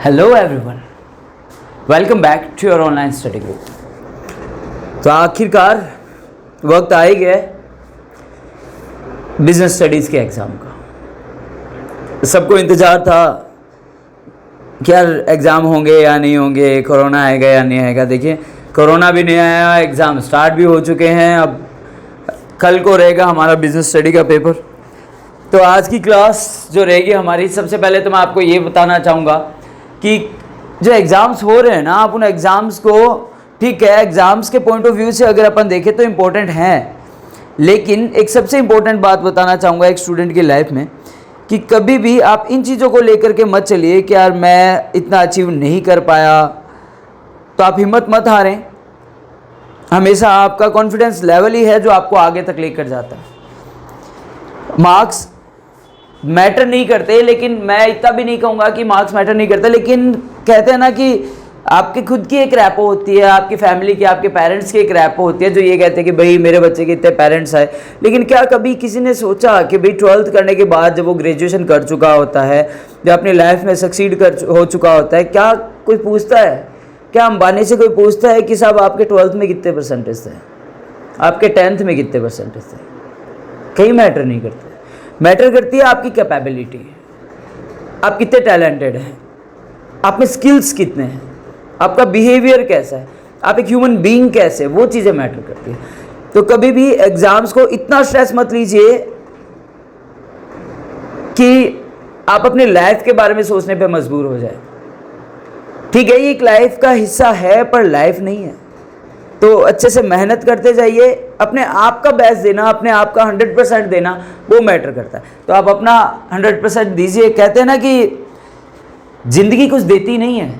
Hello everyone, welcome back to your online study group. तो आखिरकार वक्त आ ही गया बिजनेस स्टडीज़ के एग्ज़ाम का। सबको इंतज़ार था कि यार एग्ज़ाम होंगे या नहीं होंगे, कोरोना आएगा या नहीं आएगा। देखिए, कोरोना भी नहीं आया, एग्ज़ाम स्टार्ट भी हो चुके हैं। अब कल को रहेगा हमारा बिजनेस स्टडी का पेपर। तो आज की क्लास जो रहेगी हमारी, सबसे पहले तो मैं आपको ये बताना चाहूँगा कि जो एग्ज़ाम्स हो रहे हैं ना, आप उन एग्ज़ाम्स को, ठीक है, एग्ज़ाम्स के पॉइंट ऑफ व्यू से अगर अपन देखें तो इम्पोर्टेंट हैं, लेकिन एक सबसे इम्पोर्टेंट बात बताना चाहूँगा एक स्टूडेंट की लाइफ में कि कभी भी आप इन चीज़ों को लेकर के मत चलिए कि यार मैं इतना अचीव नहीं कर पाया। तो आप हिम्मत मत हारें। हमेशा आपका कॉन्फिडेंस लेवल ही है जो आपको आगे तक लेकर जाता है। मार्क्स मैटर नहीं करते, लेकिन मैं इतना भी नहीं कहूँगा कि मार्क्स मैटर नहीं करते, लेकिन कहते हैं ना कि आपकी खुद की एक रैपो होती है, आपकी फैमिली की, आपके पेरेंट्स की एक रैपो होती है जो ये कहते हैं कि भाई मेरे बच्चे के इतने पेरेंट्स आए। लेकिन क्या कभी किसी ने सोचा कि भाई 12th करने के बाद जब वो ग्रेजुएशन कर चुका होता है, जब अपनी लाइफ में सक्सीड हो चुका होता है, क्या कोई पूछता है, क्या अंबानी से कोई पूछता है कि साहब आपके 12th में कितने परसेंटेज थे, आपके 10th में कितने परसेंटेज थे? कहीं मैटर नहीं करते। मैटर करती है आपकी कैपेबिलिटी, आप कितने टैलेंटेड हैं, आप में स्किल्स कितने हैं, आपका बिहेवियर कैसा है, आप एक ह्यूमन बीइंग कैसे, वो चीज़ें मैटर करती है। तो कभी भी एग्जाम्स को इतना स्ट्रेस मत लीजिए कि आप अपनी लाइफ के बारे में सोचने पे मजबूर हो जाए। ठीक है, ये एक लाइफ का हिस्सा है पर लाइफ नहीं है। तो अच्छे से मेहनत करते जाइए, अपने आप का बेस्ट देना, अपने आप का 100% देना, वो मैटर करता है। तो आप अपना 100% दीजिए। कहते हैं ना कि ज़िंदगी कुछ देती नहीं है,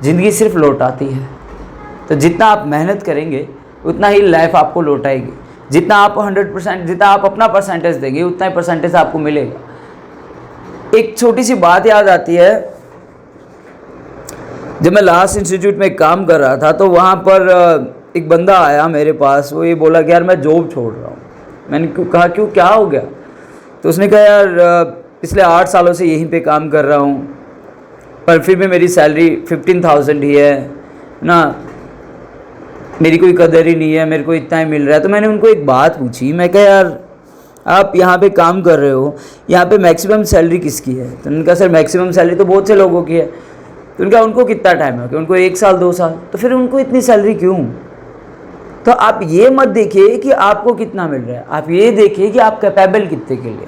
ज़िंदगी सिर्फ लौटाती है। तो जितना आप मेहनत करेंगे उतना ही लाइफ आपको लौटाएगी। जितना आप 100%, जितना आप अपना परसेंटेज देंगे उतना ही परसेंटेज आपको मिलेगा। एक छोटी सी बात याद आती है, जब मैं लास्ट इंस्टीट्यूट में काम कर रहा था तो वहाँ पर एक बंदा आया मेरे पास। वो ये बोला कि यार मैं जॉब छोड़ रहा हूँ। मैंने कहा क्यों, क्या हो गया? तो उसने कहा यार पिछले 8 सालों से यहीं पे काम कर रहा हूँ, पर फिर भी मेरी सैलरी 15,000 ही है ना, मेरी कोई कदर ही नहीं है, मेरे को इतना ही मिल रहा है। तो मैंने उनको एक बात पूछी, मैं कहा यार आप यहाँ पे काम कर रहे हो, यहाँ पे मैक्सिमम सैलरी किसकी है? तो उन्होंने कहा सर मैक्सिमम सैलरी तो बहुत से लोगों की है। तो उनका उनको कितना टाइम है कि उनको 1 साल 2 साल, तो फिर उनको इतनी सैलरी क्यों? तो आप ये मत देखिए कि आपको कितना मिल रहा है, आप ये देखिए कि आप कैपेबल कितने के लिए।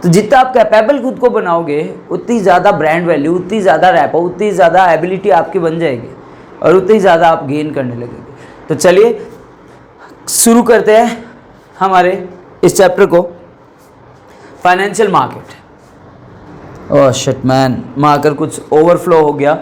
तो जितना आप कैपेबल खुद को बनाओगे उतनी ज़्यादा ब्रांड वैल्यू, उतनी ज़्यादा रैपो, उतनी ज़्यादा एबिलिटी आपकी बन जाएगी और उतनी ज़्यादा आप गेन करने लगेंगे। तो चलिए शुरू करते हैं हमारे इस चैप्टर को, financial market. Oh shit man, marker कुछ ओवरफ्लो हो गया।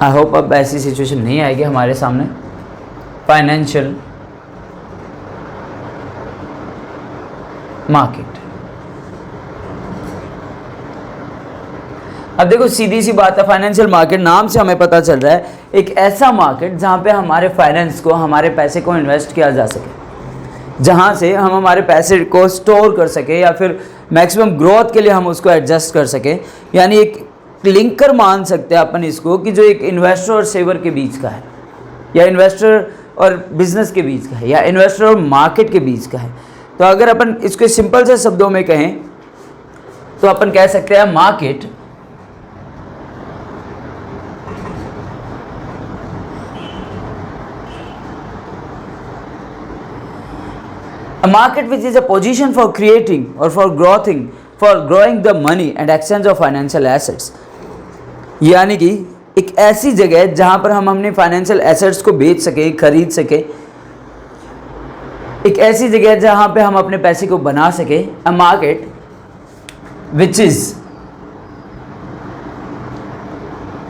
आई होप अब ऐसी सिचुएशन नहीं आएगी हमारे सामने। फाइनेंशियल मार्केट, अब देखो सीधी सी बात है, फाइनेंशियल मार्केट नाम से हमें पता चल रहा है एक ऐसा मार्केट जहाँ पे हमारे फाइनेंस को, हमारे पैसे को इन्वेस्ट किया जा सके, जहाँ से हम हमारे पैसे को स्टोर कर सके या फिर मैक्सिमम ग्रोथ के लिए हम उसको एडजस्ट कर सके। यानी एक लिंकर मान सकते हैं अपन इसको कि जो एक इन्वेस्टर और सेवर के बीच का है, या इन्वेस्टर और बिजनेस के बीच का है, या इन्वेस्टर और मार्केट के बीच का है। तो अगर अपन इसको सिंपल से शब्दों में कहें तो अपन कह सकते हैं market a market which is a position for creating or for growing the money and exchange of financial assets। यानी कि एक ऐसी जगह जहां पर हम अपने फाइनेंशियल एसेट्स को बेच सके, खरीद सके, एक ऐसी जगह जहां पे हम अपने पैसे को बना सके। A market which is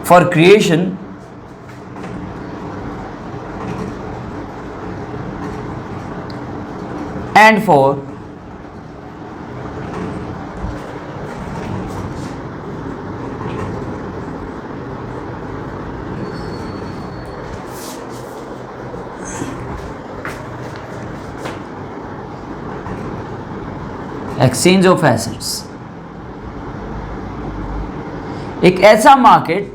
for creation and for exchange of assets, एक ऐसा मार्केट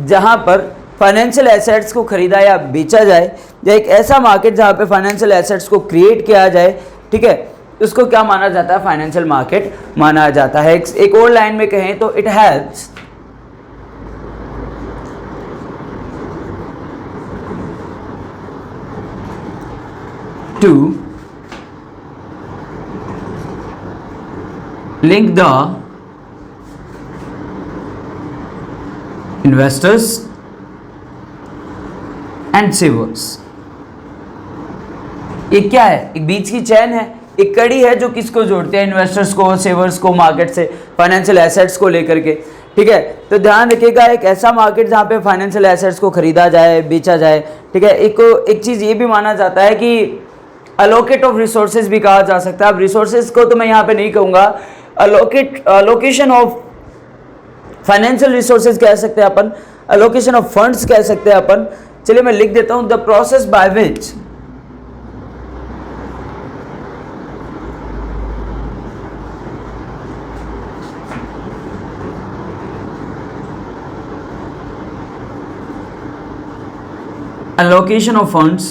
जहां पर फाइनेंशियल एसेट्स को खरीदा या बेचा जाए, या एक ऐसा मार्केट जहां पे फाइनेंशियल एसेट्स को क्रिएट किया जाए, ठीक है, उसको क्या माना जाता है? फाइनेंशियल मार्केट माना जाता है। एक और लाइन में कहें तो it helps to link the investors and savers. ये क्या है? एक बीच की चैन है, एक कड़ी है जो किसको जोड़ते हैं? इन्वेस्टर्स को, सेवर्स को, मार्केट से फाइनेंशियल एसेट्स को लेकर के, ठीक है। तो ध्यान रखिएगा, एक ऐसा मार्केट जहाँ पे फाइनेंशियल एसेट्स को खरीदा जाए, बेचा जाए, ठीक है। एक चीज़ ये भी माना जाता है कि अलोकेट ऑफ रिसोर्सेज भी कहा जा सकता है। अब रिसोर्सेज को तो मैं यहाँ पे नहीं कहूँगा, अलोकेशन ऑफ फाइनेंशियल रिसोर्सेज कह सकते हैं अपन, अलोकेशन ऑफ फंड्स कह सकते हैं अपन। चलिए मैं लिख देता हूँ, the process by which allocation of funds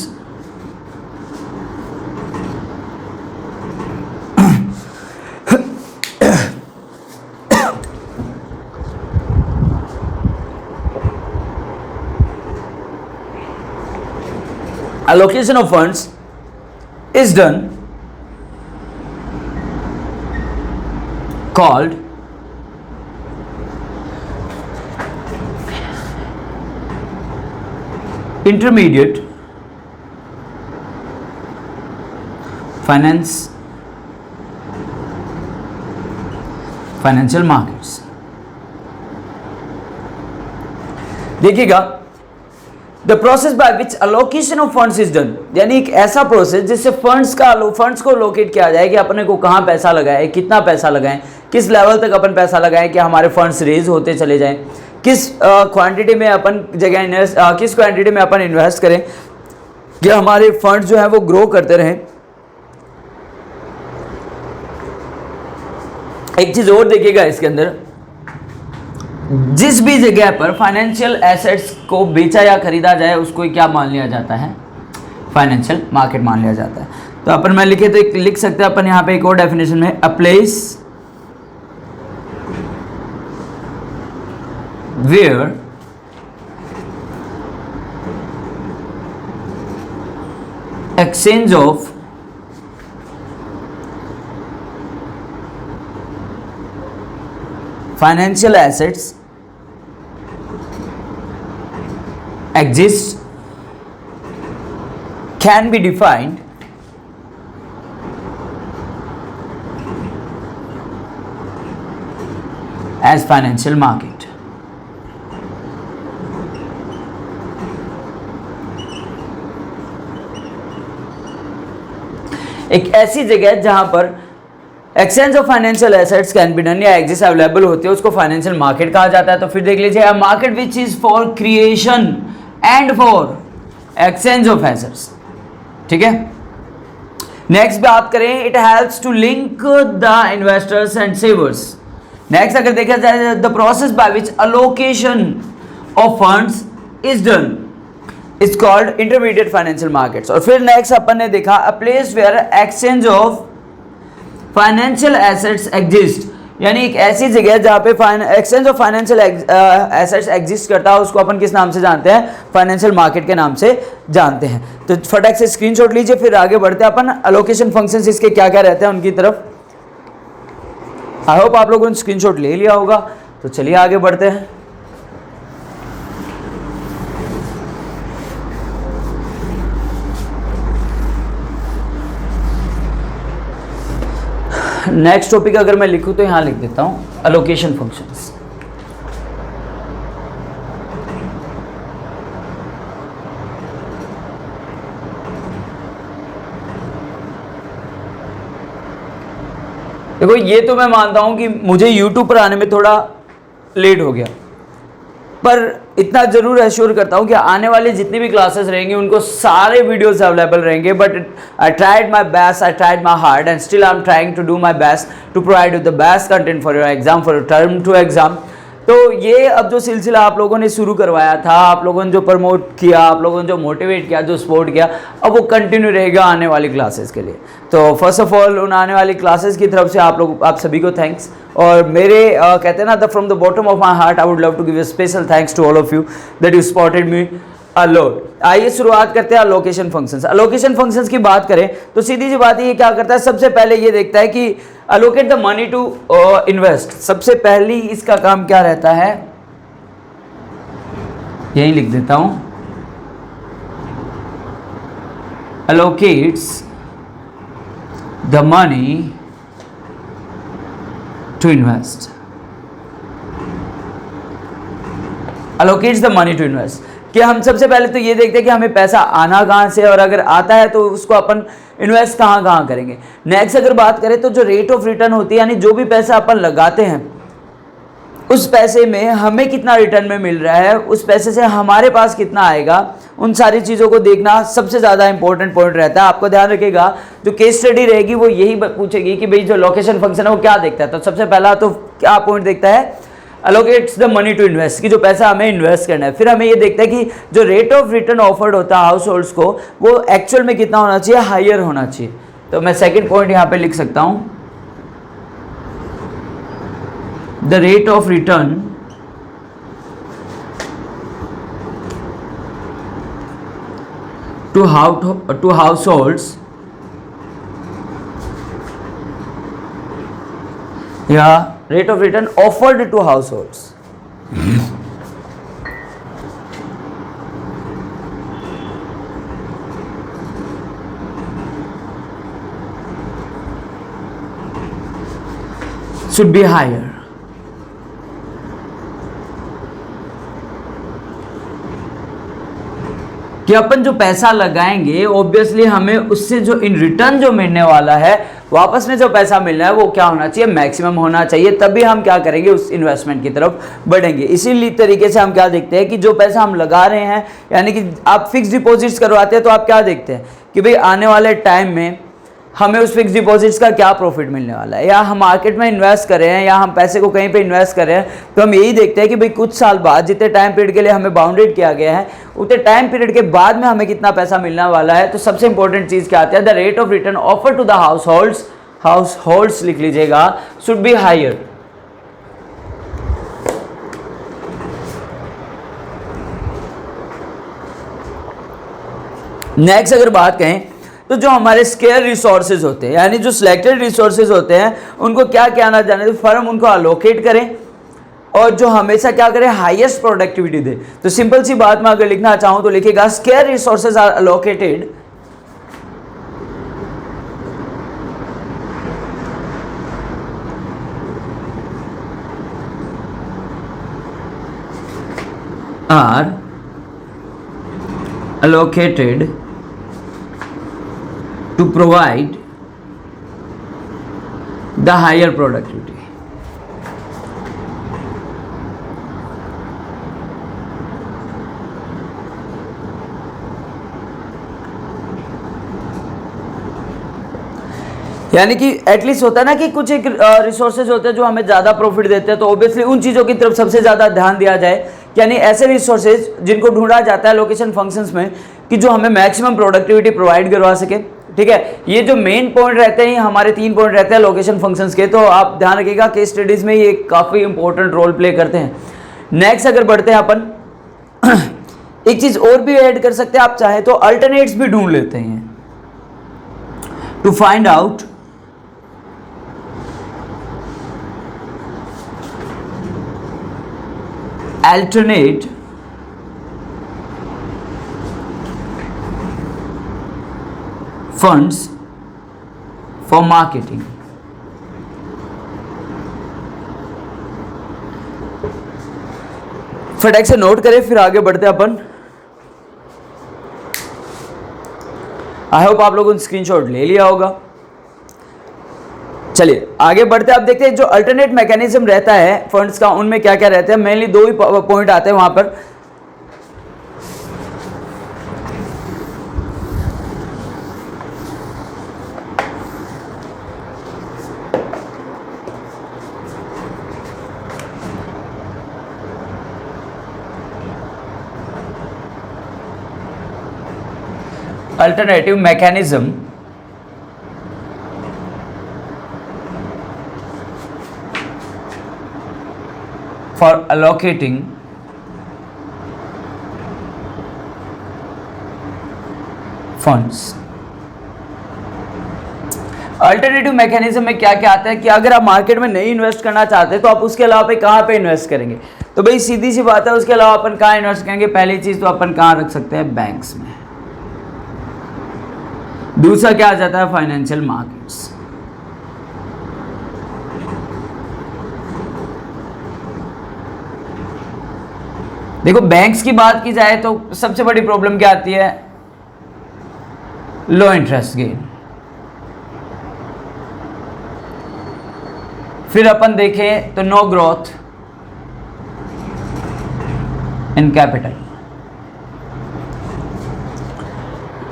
allocation of funds is done called intermediate financial markets. देखिएगा, the process by which allocation of funds is done, यानी एक ऐसा प्रोसेस जिससे फंड्स को लोकेट किया जाए कि अपने को कहाँ पैसा लगाए, कितना पैसा लगाएं, किस लेवल तक अपन पैसा लगाएं कि हमारे फंड्स रेज होते चले जाएं, किस क्वांटिटी में अपन किस क्वांटिटी में अपन इन्वेस्ट करें कि हमारे फंड्स जो है वो ग्रो करते रहें। एक चीज और देखिएगा इसके अंदर, जिस भी जगह पर फाइनेंशियल एसेट्स को बेचा या खरीदा जाए उसको क्या मान लिया जाता है? फाइनेंशियल मार्केट मान लिया जाता है। तो अपन मैं लिखे तो लिख सकते हैं अपन यहाँ पे एक और डेफिनेशन में, a place where exchange of financial assets exists can be defined as financial market। एक ऐसी जगह जहां पर exchange of financial assets can be done या एग्जिस्ट अवेलेबल होती है उसको फाइनेंशियल मार्केट कहा जाता है। तो फिर देख लीजिए, market which is for creation and for exchange of assets, ठीक है। नेक्स्ट बात करें, it helps to link the investors and savers. Next अगर देखा जाए, the process by which allocation of funds is done is called intermediate financial markets. और फिर next अपन ने देखा, a place where exchange of financial assets exist, यानी एक ऐसी जगह जहाँ पे exchange of financial assets exist करता है उसको अपन किस नाम से जानते हैं? फाइनेंशियल मार्केट के नाम से जानते हैं। तो फटाक से स्क्रीनशॉट लीजिए, फिर आगे बढ़ते हैं अपन अलोकेशन फंक्शंस इसके क्या क्या रहते हैं उनकी तरफ। आई होप आप लोगों ने स्क्रीनशॉट ले लिया होगा। तो चलिए आगे बढ़ते हैं। नेक्स्ट टॉपिक अगर मैं लिखूं तो यहां लिख देता हूं, अलोकेशन फंक्शंस। देखो, ये तो मैं मानता हूं कि मुझे YouTube पर आने में थोड़ा लेट हो गया, पर इतना ज़रूर एश्योर करता हूँ कि आने वाली जितनी भी क्लासेस रहेंगी उनको सारे वीडियोस अवेलेबल रहेंगे, but I tried my best, I tried my hard and still I am trying to do my best to provide you the best content for your exam, for your term two exam. तो ये अब जो सिलसिला आप लोगों ने शुरू करवाया था, आप लोगों ने जो प्रमोट किया, आप लोगों ने जो मोटिवेट किया, जो सपोर्ट किया, अब वो कंटिन्यू रहेगा आने वाली क्लासेस के लिए। तो फर्स्ट ऑफ ऑल उन आने वाली क्लासेस की तरफ से आप सभी को थैंक्स। और मेरे कहते हैं ना, the from the bottom of my heart I would love to give a special thanks to all of you that you supported me a lot. आइए शुरुआत करते हैं अलोकेशन फंक्शंस। अलोकेशन फंक्शंस की बात करें तो सीधी सी बात है, ये क्या करता है, सबसे पहले ये देखता है कि allocate the money to invest. सबसे पहली इसका काम क्या रहता है, यही लिख देता हूं, allocates the money to invest, allocates the money to invest। कि हम सबसे पहले तो ये देखते हैं कि हमें पैसा आना कहाँ से, और अगर आता है तो उसको अपन इन्वेस्ट कहाँ करेंगे। नेक्स्ट अगर बात करें तो जो रेट ऑफ रिटर्न होती है, यानी जो भी पैसा अपन लगाते हैं उस पैसे में हमें कितना रिटर्न में मिल रहा है, उस पैसे से हमारे पास कितना आएगा, उन सारी चीज़ों को देखना सबसे ज़्यादा इंपॉर्टेंट पॉइंट रहता है। आपको ध्यान रखिएगा, जो केस स्टडी रहेगी वो यही पूछेगी कि भाई जो लोकेशन फंक्शन है वो क्या देखता है। तो सबसे पहला तो क्या पॉइंट देखता है, अलोकेट्स द मनी टू इन्वेस्ट, कि जो पैसा हमें इन्वेस्ट करना है। फिर हमें ये देखता है कि जो रेट ऑफ रिटर्न ऑफर्ड होता है हाउस होल्ड्स को, वो एक्चुअल में कितना होना चाहिए, हायर होना चाहिए। तो मैं सेकेंड पॉइंट यहाँ पे लिख सकता हूँ, the rate of return to households या rate of return offered to households। should be higher। कि अपन जो पैसा लगाएंगे ऑब्वियसली हमें उससे जो इन रिटर्न जो मिलने वाला है, वापस में जो पैसा मिलना है वो क्या होना चाहिए, मैक्सिमम होना चाहिए। तभी हम क्या करेंगे, उस इन्वेस्टमेंट की तरफ बढ़ेंगे। इसीलिए तरीके से हम क्या देखते हैं कि जो पैसा हम लगा रहे हैं, यानी कि आप फिक्स डिपॉजिट्स करवाते हैं तो आप क्या देखते हैं कि भाई आने वाले टाइम में हमें उस फिक्स डिपॉजिट्स का क्या प्रॉफिट मिलने वाला है, या हम मार्केट में इन्वेस्ट कर रहे हैं या हम पैसे को कहीं पे इन्वेस्ट कर रहे हैं, तो हम यही देखते हैं कि भाई कुछ साल बाद, जितने टाइम पीरियड के लिए हमें बाउंडेड किया गया है, उतने टाइम पीरियड के बाद में हमें कितना पैसा मिलने वाला है। तो सबसे इंपॉर्टेंट चीज़ क्या आती है, the rate of return offer to the households लिख लीजिएगा, शुड बी हायर। नेक्स्ट अगर बात कहें तो जो हमारे स्केयर रिसोर्सेज होते हैं, यानी जो सिलेक्टेड रिसोर्सेज होते हैं, उनको क्या आना जाने, तो फर्म उनको अलोकेट करें और जो हमेशा क्या करें, हाईएस्ट प्रोडक्टिविटी दे। तो सिंपल सी बात में अगर लिखना चाहूं तो लिखिएगा, scarce resources are allocated to provide the higher productivity। यानी कि एटलीस्ट होता है ना कि कुछ एक रिसोर्सेज होते हैं जो हमें ज़्यादा प्रॉफिट देते हैं, तो ऑब्वियसली उन चीज़ों की तरफ सबसे ज़्यादा ध्यान दिया जाए। यानी ऐसे रिसोर्सेज जिनको ढूंढा जाता है लोकेशन फंक्शंस में कि जो हमें मैक्सिमम प्रोडक्टिविटी प्रोवाइड करवा सके। ठीक है, ये जो मेन पॉइंट रहते हैं, हमारे 3 पॉइंट रहते हैं लोकेशन फंक्शंस के, तो आप ध्यान रखिएगा केस स्टडीज में ये काफ़ी इंपॉर्टेंट रोल प्ले करते हैं। नेक्स्ट अगर बढ़ते हैं अपन, एक चीज़ और भी ऐड कर सकते हैं आप चाहे तो, अल्टरनेट्स भी ढूंढ लेते हैं to find out alternate funds for marketing। फटाक से नोट करें, फिर आगे बढ़ते हैं अपन। आई होप आप लोगों ने स्क्रीनशॉट ले लिया होगा। चलिए आगे बढ़ते हैं। अब देखते हैं जो अल्टरनेट मैकेनिज्म रहता है फंड्स का, उनमें क्या क्या रहते हैं। मेनली दो ही पॉइंट आते हैं वहां पर। Alternative mechanism for allocating funds। Alternative mechanism में क्या क्या आता है कि अगर आप मार्केट में नहीं इन्वेस्ट करना चाहते तो आप उसके अलावा पे कहाँ पे इन्वेस्ट करेंगे। तो भाई सीधी सी बात है, उसके अलावा अपन कहाँ इन्वेस्ट करेंगे। पहली चीज तो अपन कहाँ रख सकते हैं, बैंक्स में। दूसरा क्या आ जाता है, फाइनेंशियल मार्केट्स। देखो बैंक्स की बात की जाए तो सबसे बड़ी प्रॉब्लम क्या आती है, लो इंटरेस्ट गेन। फिर अपन देखें तो नो ग्रोथ इन कैपिटल,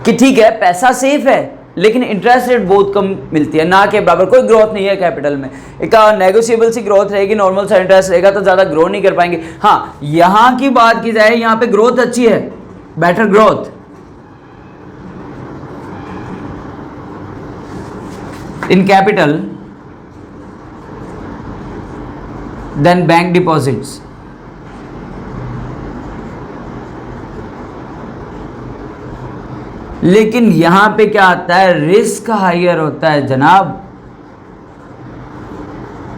कि ठीक है पैसा सेफ है लेकिन इंटरेस्ट रेट बहुत कम मिलती है, ना के बराबर। कोई ग्रोथ नहीं है कैपिटल में, एक नेगोशिएबल सी ग्रोथ रहेगी, नॉर्मल सा इंटरेस्ट रहेगा तो ज़्यादा ग्रो नहीं कर पाएंगे। हाँ यहाँ की बात की जाए, यहाँ पे ग्रोथ अच्छी है, better growth in capital than bank deposits. लेकिन यहां पे क्या आता है, रिस्क हाइयर होता है जनाब।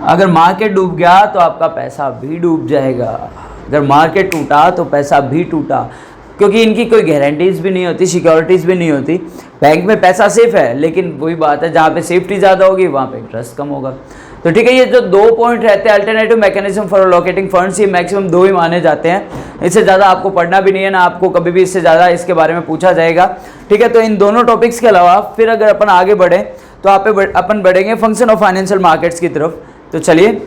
अगर मार्केट डूब गया तो आपका पैसा भी डूब जाएगा, अगर मार्केट टूटा तो पैसा भी टूटा, क्योंकि इनकी कोई गारंटीज भी नहीं होती, सिक्योरिटीज भी नहीं होती। बैंक में पैसा सेफ है लेकिन वही बात है, जहाँ पे सेफ्टी ज़्यादा होगी वहाँ पे इंटरेस्ट कम होगा। तो ठीक है, ये जो दो पॉइंट रहते हैं alternative mechanism for allocating funds, ये मैक्सिमम दो ही माने जाते हैं। इससे ज़्यादा आपको पढ़ना भी नहीं है, ना आपको कभी भी इससे ज़्यादा इसके बारे में पूछा जाएगा। ठीक है, तो इन दोनों टॉपिक्स के अलावा फिर अगर अपन आगे बढ़े तो अपन बढ़ेंगे फंक्शन ऑफ फाइनेंशियल मार्केट्स की तरफ। तो चलिए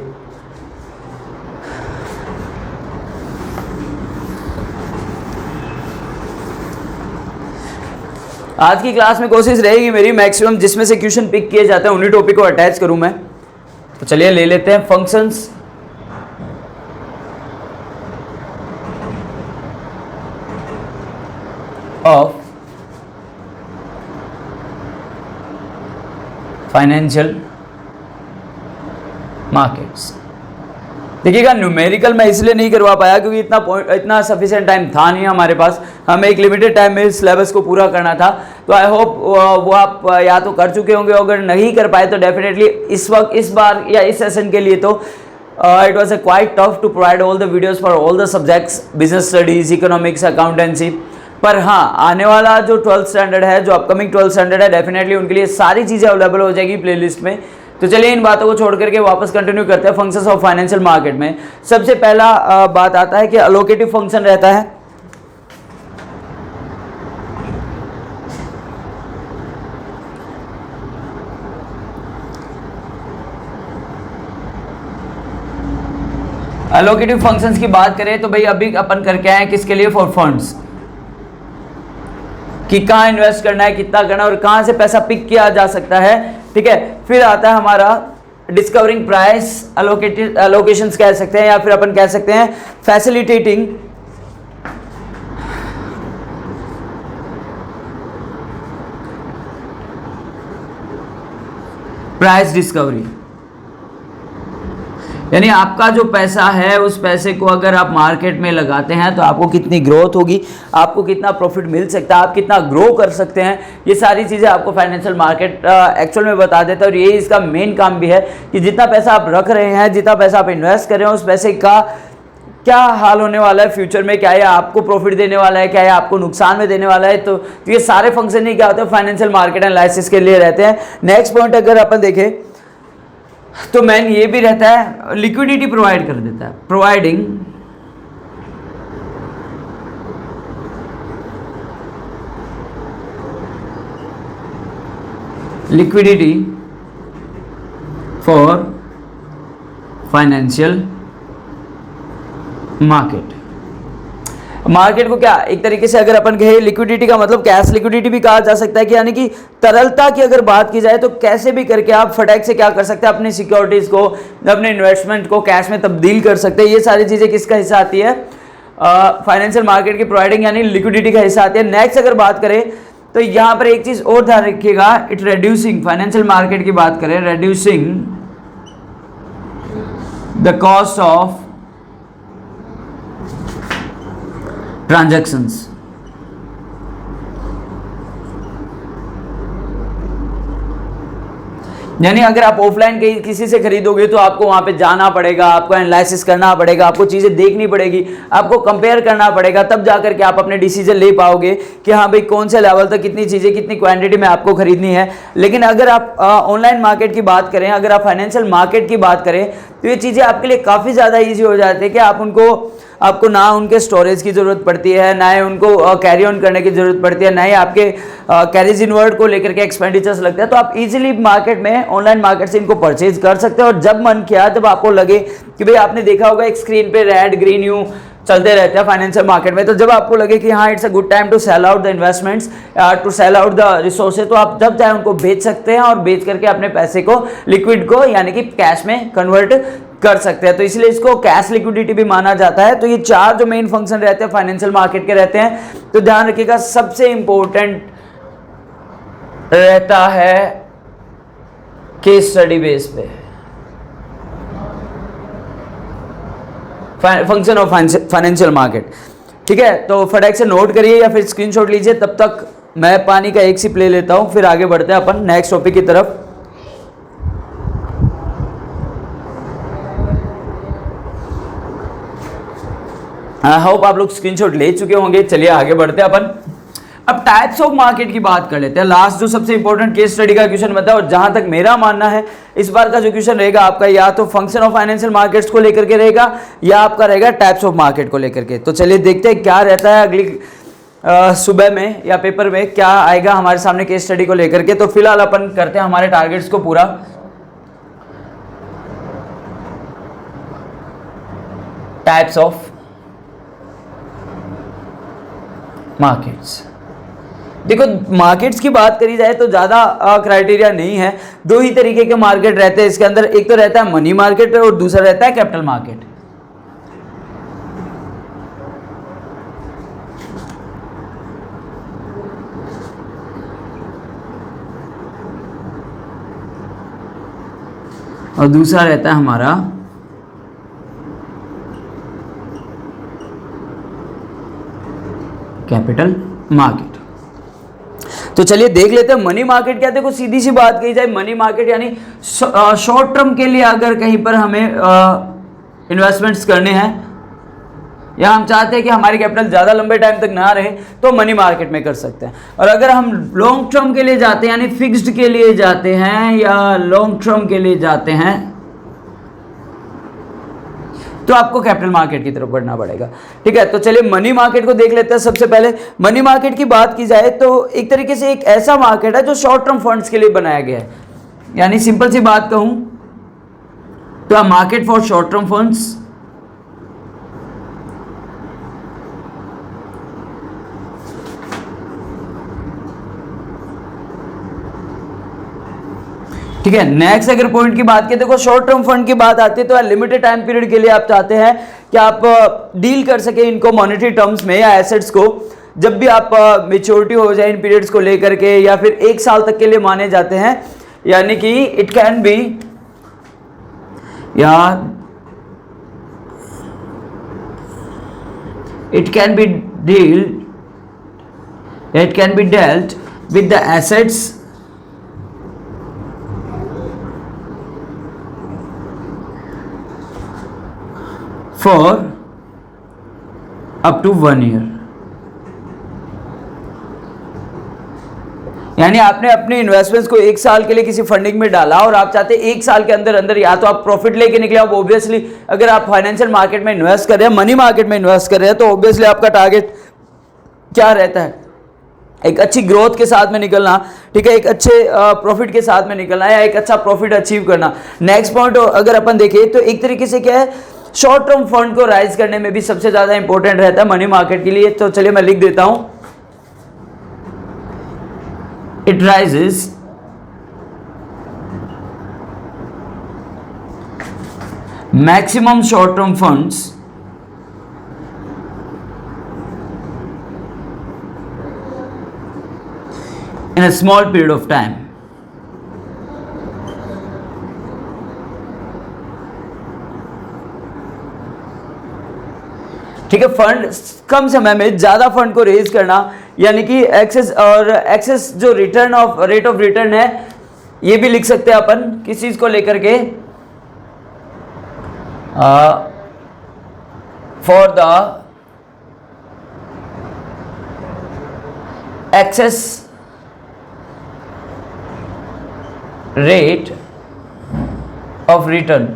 आज की क्लास में कोशिश रहेगी मेरी मैक्सिमम जिसमें से क्वेश्चन पिक किए जाते हैं उन्हीं टॉपिक को अटैच करूं मैं। तो चलिए ले लेते हैं फंक्शंस ऑफ फाइनेंशियल मार्केट्स। देखिएगा न्यूमेरिकल मैं इसलिए नहीं करवा पाया क्योंकि इतना सफिशिएंट टाइम था नहीं हमारे पास, हमें एक लिमिटेड टाइम में सिलेबस को पूरा करना था। तो आई होप वो आप या तो कर चुके होंगे, अगर नहीं कर पाए तो डेफिनेटली इस वक्त इस बार या इस सेशन के लिए तो it was quite tough to provide all the videos for all the subjects, business studies, economics, accountancy. पर हाँ, आने वाला जो 12th स्टैंडर्ड है, जो अपकमिंग 12th स्टैंडर्ड है, डेफिनेटली उनके लिए सारी चीज़ें अवेलेबल हो जाएगी प्लेलिस्ट में। तो चलिए इन बातों को छोड़ करके वापस कंटिन्यू करते हैं फंक्शंस ऑफ फाइनेंशियल मार्केट में। सबसे पहला बात आता है कि अलोकेटिव फंक्शन रहता है। अलोकेटिव फंक्शंस की बात करें तो भाई अभी अपन करके आए किसके लिए, फॉर फंड्स, कि कहाँ इन्वेस्ट करना है, कितना करना है और कहाँ से पैसा पिक किया जा सकता है। ठीक है, फिर आता है हमारा डिस्कवरिंग प्राइस अलोकेशंस कह सकते हैं, या फिर अपन कह सकते हैं फैसिलिटेटिंग प्राइस डिस्कवरी। यानी आपका जो पैसा है उस पैसे को अगर आप मार्केट में लगाते हैं तो आपको कितनी ग्रोथ होगी, आपको कितना प्रॉफिट मिल सकता है, आप कितना ग्रो कर सकते हैं, ये सारी चीज़ें आपको फाइनेंशियल मार्केट एक्चुअल में बता देता है। और ये इसका मेन काम भी है कि जितना पैसा आप रख रहे हैं, जितना पैसा आप इन्वेस्ट कर रहे हैं, उस पैसे का क्या हाल होने वाला है फ्यूचर में, क्या ये आपको प्रॉफिट देने वाला है, क्या ये आपको नुकसान में देने वाला है। तो ये सारे फंक्शन ही क्या होते हैं, फाइनेंशियल मार्केट एनालिसिस के लिए रहते हैं। नेक्स्ट पॉइंट अगर अपन देखें तो मैन ये भी रहता है, लिक्विडिटी प्रोवाइड कर देता है, providing liquidity for financial market. Market को क्या एक तरीके से अगर अपन कहे लिक्विडिटी का मतलब कैश लिक्विडिटी भी कहा जा सकता है कि यानी कि तरलता की अगर बात की जाए तो कैसे भी करके आप फटाक से क्या कर सकते हैं, अपनी सिक्योरिटीज को, अपने इन्वेस्टमेंट को कैश में तब्दील कर सकते हैं। ये सारी चीजें किसका हिस्सा आती है, फाइनेंशियल मार्केट की प्रोवाइडिंग यानी लिक्विडिटी का हिस्सा आती है। नेक्स्ट अगर बात करें तो यहां पर एक चीज और ध्यान रखिएगा, इट रेड्यूसिंग, फाइनेंशियल मार्केट की बात करें, reducing the cost of transactions. यानी अगर आप ऑफलाइन किसी से खरीदोगे तो आपको वहां पे जाना पड़ेगा, आपको एनालिसिस करना पड़ेगा, आपको चीजें देखनी पड़ेगी, आपको कंपेयर करना पड़ेगा, तब जाकर के आप अपने डिसीजन ले पाओगे कि हाँ भाई कौन से लेवल तक कितनी चीजें कितनी क्वांटिटी में आपको खरीदनी है। लेकिन अगर आप ऑनलाइन मार्केट की बात करें, अगर आप फाइनेंशियल मार्केट की बात करें तो ये चीजें आपके लिए काफी ज्यादा ईजी हो जाती है कि आपको ना उनके स्टोरेज की ज़रूरत पड़ती है, ना ही उनको कैरी ऑन करने की ज़रूरत पड़ती है, ना ही आपके कैरेज इनवर्ड को लेकर के एक्सपेंडिचर्स लगते हैं। तो आप इजीली मार्केट में, ऑनलाइन मार्केट से इनको परचेज कर सकते हैं। और जब मन किया, जब आपको लगे कि भाई आपने देखा होगा एक स्क्रीन पे रेड ग्रीन यूँ चलते रहते हैं फाइनेंशियल मार्केट में, तो जब आपको लगे कि हाँ it's a good time to sell out the investments, to sell out the resources, तो आप जब चाहे उनको बेच सकते हैं और बेच करके अपने पैसे को, लिक्विड को यानी कि कैश में कन्वर्ट कर सकते हैं। तो इसलिए इसको कैश लिक्विडिटी भी माना जाता है। तो ये चार जो मेन फंक्शन रहते हैं फाइनेंशियल मार्केट के रहते हैं। तो ध्यान रखिएगा, सबसे इंपॉर्टेंट रहता है केस स्टडी बेस पे फंक्शन ऑफ फाइनेंशियल मार्केट। ठीक है, तो फटाक से नोट करिए या फिर स्क्रीनशॉट लीजिए। तब तक मैं पानी का एक सिप ले लेता हूं, फिर आगे बढ़ते हैं अपन नेक्स्ट टॉपिक की तरफ। आई होप आप लोग स्क्रीनशॉट ले चुके होंगे। चलिए आगे बढ़ते हैं अपन। अब टाइप्स ऑफ मार्केट की बात कर लेते हैं। लास्ट जो सबसे इंपॉर्टेंट केस स्टडी का क्वेश्चन बनता है, और जहां तक मेरा मानना है इस बार का जो क्वेश्चन रहेगा आपका या तो फंक्शन ऑफ फाइनेंशियल मार्केट्स को लेकर के रहेगा या आपका रहेगा टाइप्स ऑफ मार्केट को लेकर के। तो चलिए देखते हैं क्या रहता है अगली सुबह में या पेपर में क्या आएगा हमारे सामने केस स्टडी को लेकर के। तो फिलहाल अपन करते हैं हमारे टारगेट्स को पूरा। Types of markets. देखो मार्केट्स की बात करी जाए तो ज़्यादा क्राइटेरिया नहीं है। दो ही तरीके के मार्केट रहते हैं इसके अंदर, एक तो रहता है मनी मार्केट और दूसरा रहता है कैपिटल मार्केट। और दूसरा रहता है हमारा कैपिटल मार्केट। तो चलिए देख लेते हैं मनी मार्केट क्या। देखो सीधी सी बात कही जाए, मनी मार्केट यानी शॉर्ट टर्म के लिए अगर कहीं पर हमें इन्वेस्टमेंट्स करने हैं या हम चाहते हैं कि हमारी कैपिटल ज़्यादा लंबे टाइम तक ना रहे तो मनी मार्केट में कर सकते हैं। और अगर हम लॉन्ग टर्म के लिए जाते हैं यानी फिक्स्ड के लिए जाते हैं या लॉन्ग टर्म के लिए जाते हैं तो आपको कैपिटल मार्केट की तरफ बढ़ना पड़ेगा। ठीक है, तो चलिए मनी मार्केट को देख लेते हैं। सबसे पहले मनी मार्केट की बात की जाए तो एक तरीके से एक ऐसा मार्केट है जो शॉर्ट टर्म फंड्स के लिए बनाया गया है। यानी सिंपल सी बात कहूं तो market for short term funds. ठीक है, नेक्स्ट अगर पॉइंट की बात करें, देखो शॉर्ट टर्म फंड की बात आती है तो लिमिटेड टाइम पीरियड के लिए आप चाहते हैं कि आप डील कर सके इनको मॉनेटरी टर्म्स में या एसेट्स को। जब भी आप मेच्योरिटी हो जाए इन पीरियड्स को लेकर के या फिर एक साल तक के लिए माने जाते हैं, यानी कि इट कैन बी या it can be deal it can be dealt with the assets for up to 1 year. यानी आपने अपने इन्वेस्टमेंट्स को एक साल के लिए किसी फंडिंग में डाला और आप चाहते हैं एक साल के अंदर अंदर या तो आप प्रॉफिट लेके निकले। अब ऑब्वियसली अगर आप फाइनेंशियल मार्केट में इन्वेस्ट कर रहे हैं, मनी मार्केट में इन्वेस्ट कर रहे हैं, तो ऑब्वियसली आपका टारगेट क्या रहता है एक अच्छी ग्रोथ के साथ में निकलना, ठीक है, एक अच्छे प्रॉफिट के साथ में निकलना या एक अच्छा प्रॉफिट अचीव करना। नेक्स्ट पॉइंट अगर अपन देखें तो एक तरीके से क्या है, शॉर्ट टर्म फंड को राइज करने में भी सबसे ज्यादा इंपॉर्टेंट रहता है मनी मार्केट के लिए। तो चलिए मैं लिख देता हूं, it rises maximum short term funds in a small period of time। ठीक है, फंड कम समय में ज्यादा फंड को रेज करना, यानी कि एक्सेस जो रेट ऑफ रिटर्न है, ये भी लिख सकते हैं अपन किस चीज को लेकर के, for the excess rate of return.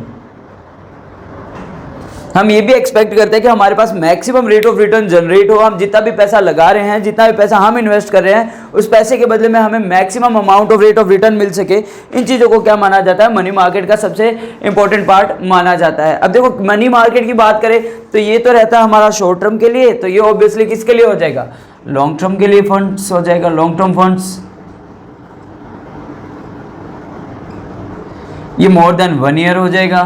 हम ये भी एक्सपेक्ट करते हैं कि हमारे पास maximum rate of return generate हो। हम जितना भी पैसा लगा रहे हैं, जितना भी पैसा हम इन्वेस्ट कर रहे हैं, उस पैसे के बदले में हमें maximum amount of rate of return मिल सके। इन चीज़ों को क्या माना जाता है, मनी मार्केट का सबसे इंपॉर्टेंट पार्ट माना जाता है। अब देखो मनी मार्केट की बात करें तो ये तो रहता है हमारा शॉर्ट टर्म के लिए, तो ये ऑब्वियसली किसके लिए हो जाएगा, लॉन्ग टर्म के लिए फंड्स हो जाएगा, लॉन्ग टर्म फंड्स। ये मोर देन 1 ईयर हो जाएगा।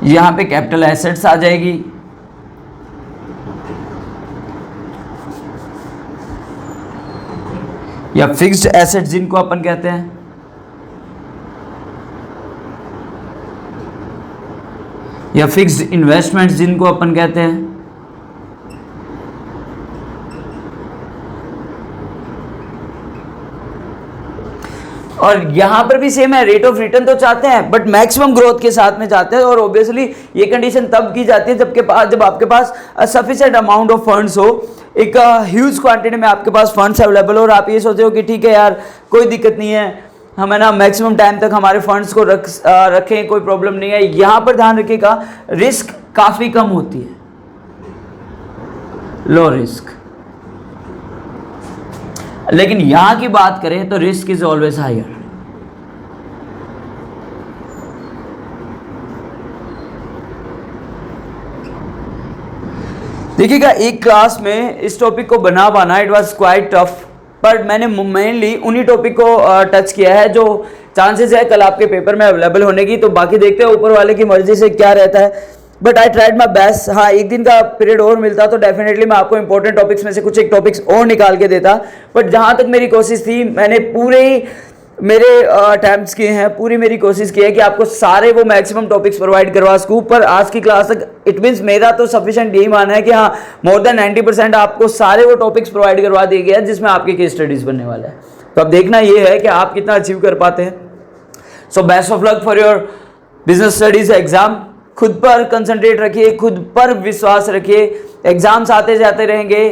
यहां पे कैपिटल एसेट्स आ जाएगी, या फिक्स्ड एसेट्स जिनको अपन कहते हैं, या फिक्स्ड इन्वेस्टमेंट्स जिनको अपन कहते हैं। और यहां पर भी सेम है, रेट ऑफ रिटर्न तो चाहते हैं बट मैक्सिमम ग्रोथ के साथ में चाहते हैं। और ऑब्वियसली ये कंडीशन तब की जाती है जब आपके पास सफिशिएंट अमाउंट ऑफ फंड्स हो, एक ह्यूज क्वांटिटी में आपके पास फंड्स अवेलेबल हो, और आप ये सोचते हो कि ठीक है यार कोई दिक्कत नहीं है, हमें ना मैक्सिमम टाइम तक हमारे फंड्स को रखें, कोई प्रॉब्लम नहीं है। यहां पर ध्यान रखिएगा, रिस्क काफी कम होती है, लो रिस्क। लेकिन यहां की बात करें तो रिस्क इज ऑलवेज हायर। देखिएगा, एक क्लास में इस टॉपिक को बना पाना इट वाज क्वाइट टफ, पर मैंने मेनली उन्हीं टॉपिक को टच किया है जो चांसेस है कल आपके पेपर में अवेलेबल होने की। तो बाकी देखते हैं ऊपर वाले की मर्जी से क्या रहता है, but I tried my best. हाँ, एक दिन का पीरियड और मिलता तो डेफिनेटली मैं आपको इंपॉर्टेंट टॉपिक्स में से कुछ एक टॉपिक्स और निकाल के देता, बट जहाँ तक मेरी कोशिश थी मैंने मेरे अटेम्प्ट्स किए हैं, पूरी मेरी कोशिश की है कि आपको सारे वो मैक्सिमम टॉपिक्स प्रोवाइड करवा सकूँ। पर आज की क्लास तक इट मीन्स मेरा तो सफिशिएंट यही मानना है कि हाँ, मोर देन 90% आपको सारे वो टॉपिक्स प्रोवाइड करवा दिए गए हैं जिसमें आपके केस स्टडीज बनने वाला है। तो अब देखना ये है कि आप कितना अचीव कर पाते हैं। सो best of luck for your business studies exam. खुद पर कंसंट्रेट रखिए, खुद पर विश्वास रखिए, एग्जाम्स आते जाते रहेंगे,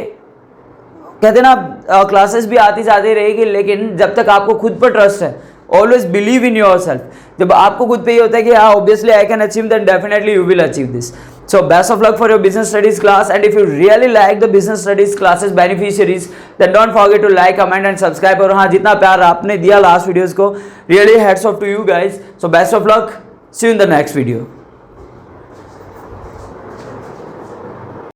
कहते हैं ना क्लासेस भी आती जाती रहेगी, लेकिन जब तक आपको खुद पर ट्रस्ट है, always believe in yourself. जब आपको खुद पे ये होता है कि हाँ obviously I can achieve, then definitely you will achieve this. So best of luck for your business studies class, and if you really like the business studies classes beneficiaries, then don't forget to like, comment and subscribe. और हाँ, जितना प्यार आपने दिया last videos को, really hats off to you guys. So best of luck, see you in the next video.